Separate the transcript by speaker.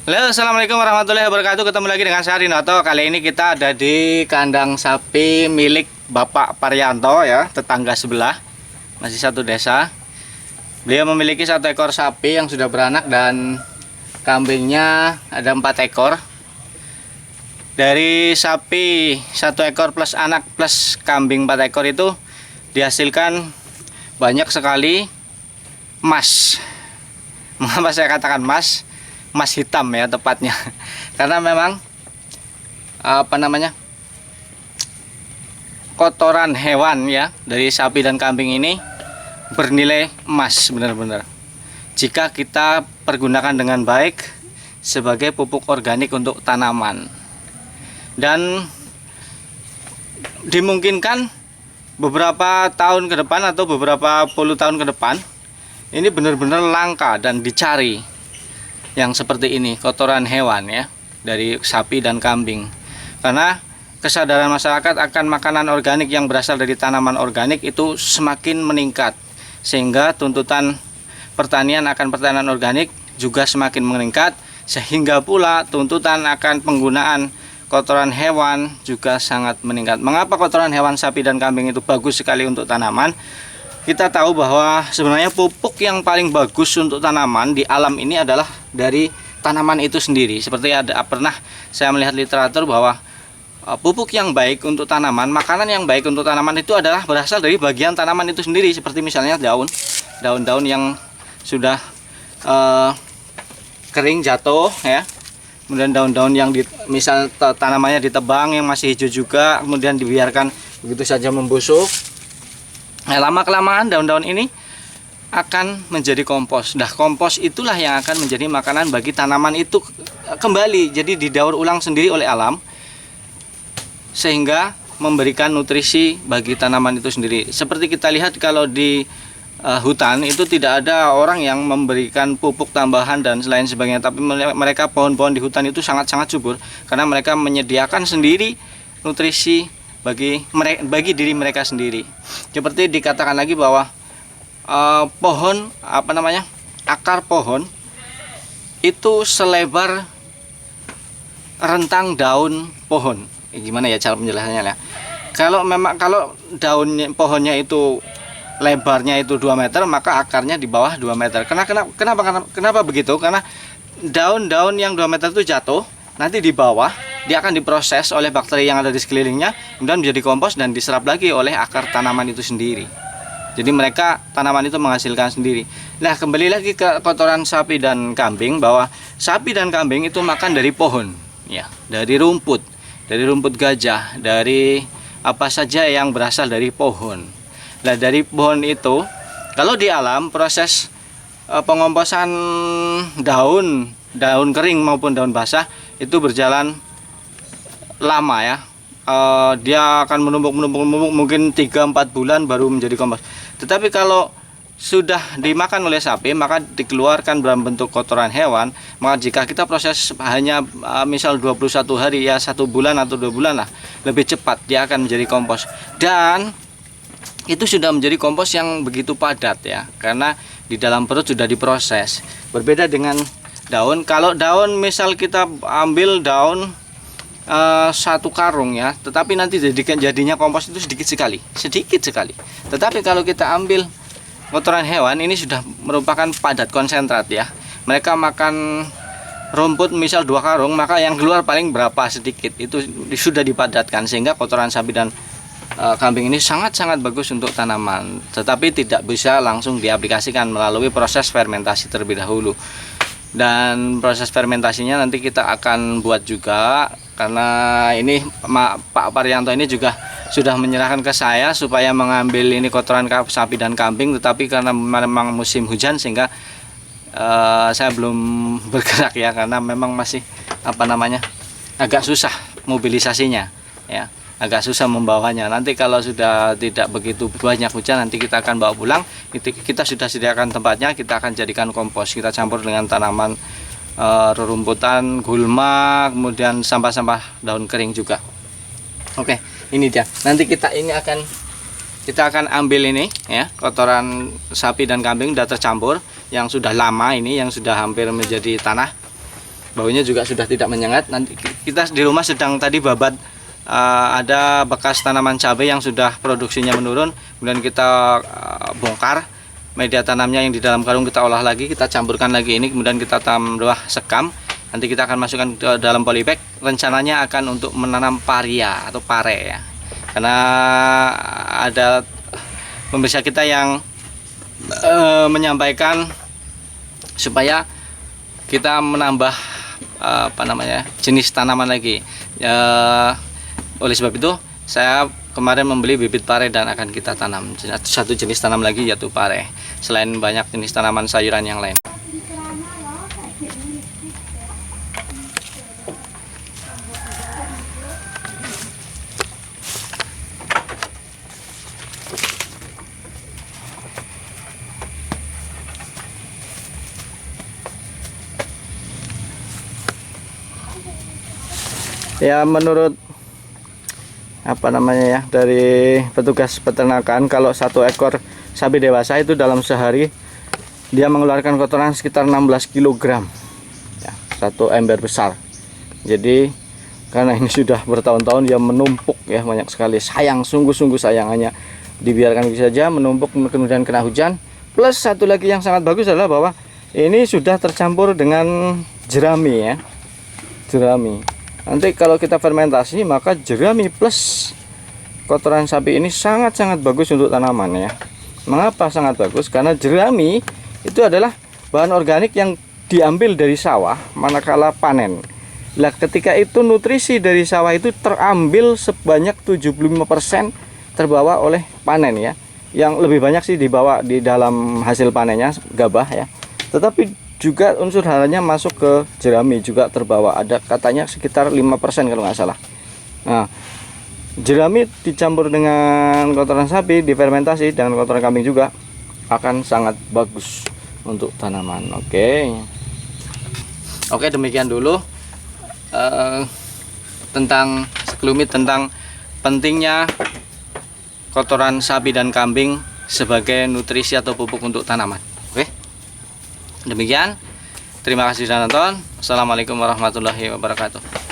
Speaker 1: Halo, assalamualaikum warahmatullahi wabarakatuh. Ketemu lagi dengan saya Rinoto. Kali ini kita ada di kandang sapi milik Bapak Paryanto ya, tetangga sebelah, masih satu desa. Beliau memiliki 1 ekor sapi yang sudah beranak dan kambingnya ada 4 ekor. Dari sapi 1 ekor plus anak plus kambing 4 ekor itu dihasilkan banyak sekali emas. Mengapa saya katakan emas? Emas hitam ya tepatnya. Karena memang kotoran hewan ya dari sapi dan kambing ini bernilai emas benar-benar. Jika kita pergunakan dengan baik sebagai pupuk organik untuk tanaman. Dan dimungkinkan beberapa tahun ke depan atau beberapa puluh tahun ke depan ini benar-benar langka dan dicari yang seperti ini, kotoran hewan ya dari sapi dan kambing. Karena kesadaran masyarakat akan makanan organik yang berasal dari tanaman organik itu semakin meningkat, sehingga tuntutan pertanian akan pertanian organik juga semakin meningkat, sehingga pula tuntutan akan penggunaan kotoran hewan juga sangat meningkat. Mengapa kotoran hewan sapi dan kambing itu bagus sekali untuk tanaman? Kita tahu bahwa sebenarnya pupuk yang paling bagus untuk tanaman di alam ini adalah dari tanaman itu sendiri. Seperti pernah saya melihat literatur bahwa pupuk yang baik untuk tanaman, makanan yang baik untuk tanaman itu adalah berasal dari bagian tanaman itu sendiri. Seperti misalnya daun-daun yang sudah kering jatuh ya. Kemudian daun-daun yang misal tanamannya ditebang yang masih hijau juga, kemudian dibiarkan begitu saja membusuk. Nah, lama-kelamaan daun-daun ini akan menjadi kompos. Nah, kompos itulah yang akan menjadi makanan bagi tanaman itu kembali. Jadi didaur ulang sendiri oleh alam, sehingga memberikan nutrisi bagi tanaman itu sendiri. Seperti kita lihat kalau di hutan itu tidak ada orang yang memberikan pupuk tambahan dan lain sebagainya. Tapi mereka pohon-pohon di hutan itu sangat-sangat subur karena mereka menyediakan sendiri nutrisi bagi diri mereka sendiri. Seperti dikatakan lagi bahwa akar pohon itu selebar rentang daun pohon. Gimana ya cara penjelasannya ya? Kalau daun pohonnya itu lebarnya itu 2 meter, maka akarnya di bawah 2 meter. Kenapa begitu? Karena daun-daun yang 2 meter itu jatuh, nanti di bawah dia akan diproses oleh bakteri yang ada di sekelilingnya, kemudian menjadi kompos dan diserap lagi oleh akar tanaman itu sendiri. Jadi tanaman itu menghasilkan sendiri. Nah, kembali lagi ke kotoran sapi dan kambing, bahwa sapi dan kambing itu makan dari pohon, ya, dari rumput gajah, dari apa saja yang berasal dari pohon. Nah, dari pohon itu, kalau di alam proses pengomposan daun kering maupun daun basah itu berjalan lama ya. Dia akan menumpuk mungkin 3-4 bulan baru menjadi kompos. Tetapi kalau sudah dimakan oleh sapi, maka dikeluarkan dalam bentuk kotoran hewan. Maka jika kita proses hanya misal 21 hari ya, 1 bulan atau 2 bulan lah, lebih cepat dia akan menjadi kompos. Dan itu sudah menjadi kompos yang begitu padat ya, karena di dalam perut sudah diproses. Berbeda dengan daun. Kalau daun misal kita ambil daun 1 karung ya, tetapi nanti jadinya kompos itu sedikit sekali. Tetapi kalau kita ambil kotoran hewan, ini sudah merupakan padat konsentrat ya. Mereka makan rumput misal 2 karung, maka yang keluar paling berapa sedikit itu sudah dipadatkan, sehingga kotoran sapi dan kambing ini sangat-sangat bagus untuk tanaman. Tetapi tidak bisa langsung diaplikasikan melalui proses fermentasi terlebih dahulu. Dan proses fermentasinya nanti kita akan buat juga, karena ini Pak Paryanto ini juga sudah menyerahkan ke saya supaya mengambil ini kotoran sapi dan kambing, tetapi karena memang musim hujan sehingga saya belum bergerak ya, karena memang masih agak susah mobilisasinya ya, agak susah membawanya. Nanti kalau sudah tidak begitu banyak hujan, nanti kita akan bawa pulang. Kita sudah sediakan tempatnya, kita akan jadikan kompos. Kita campur dengan tanaman rerumputan, gulma, kemudian sampah-sampah daun kering juga. Oke, ini dia. Nanti kita akan ambil ini ya, kotoran sapi dan kambing sudah tercampur, yang sudah lama ini, yang sudah hampir menjadi tanah. baunya juga sudah tidak menyengat. Nanti kita di rumah sedang tadi babat ada bekas tanaman cabai yang sudah produksinya menurun, kemudian kita bongkar media tanamnya yang di dalam karung, kita olah lagi, kita campurkan lagi ini, kemudian kita tambah sekam. Nanti kita akan masukkan ke dalam polybag. Rencananya akan untuk menanam paria atau pare ya, karena ada pemirsa kita yang menyampaikan supaya kita menambah jenis tanaman lagi. Oleh sebab itu saya kemarin membeli bibit pare dan akan kita tanam satu jenis tanam lagi, yaitu pare, selain banyak jenis tanaman sayuran yang lain. Ya, menurut dari petugas peternakan, kalau satu ekor sapi dewasa itu dalam sehari dia mengeluarkan kotoran sekitar 16 kg ya, satu ember besar. Jadi karena ini sudah bertahun-tahun dia menumpuk ya, banyak sekali, sayang, sungguh-sungguh sayang, hanya dibiarkan begitu saja menumpuk, kemudian kena hujan. Plus satu lagi yang sangat bagus adalah bahwa ini sudah tercampur dengan jerami ya, jerami. Nanti kalau kita fermentasi, maka jerami plus kotoran sapi ini sangat-sangat bagus untuk tanaman ya. Mengapa sangat bagus? Karena jerami itu adalah bahan organik yang diambil dari sawah manakala panen. Nah, ketika itu nutrisi dari sawah itu terambil sebanyak 75% terbawa oleh panen ya. Yang lebih banyak sih dibawa di dalam hasil panennya, gabah ya. Tetapi juga unsur haranya masuk ke jerami juga terbawa, ada katanya sekitar 5% kalau nggak salah. Nah, jerami dicampur dengan kotoran sapi, difermentasi dengan kotoran kambing juga akan sangat bagus untuk tanaman. Oke, demikian dulu tentang sekelumit tentang pentingnya kotoran sapi dan kambing sebagai nutrisi atau pupuk untuk tanaman. Oke, demikian. Terima kasih sudah nonton. Assalamualaikum warahmatullahi wabarakatuh.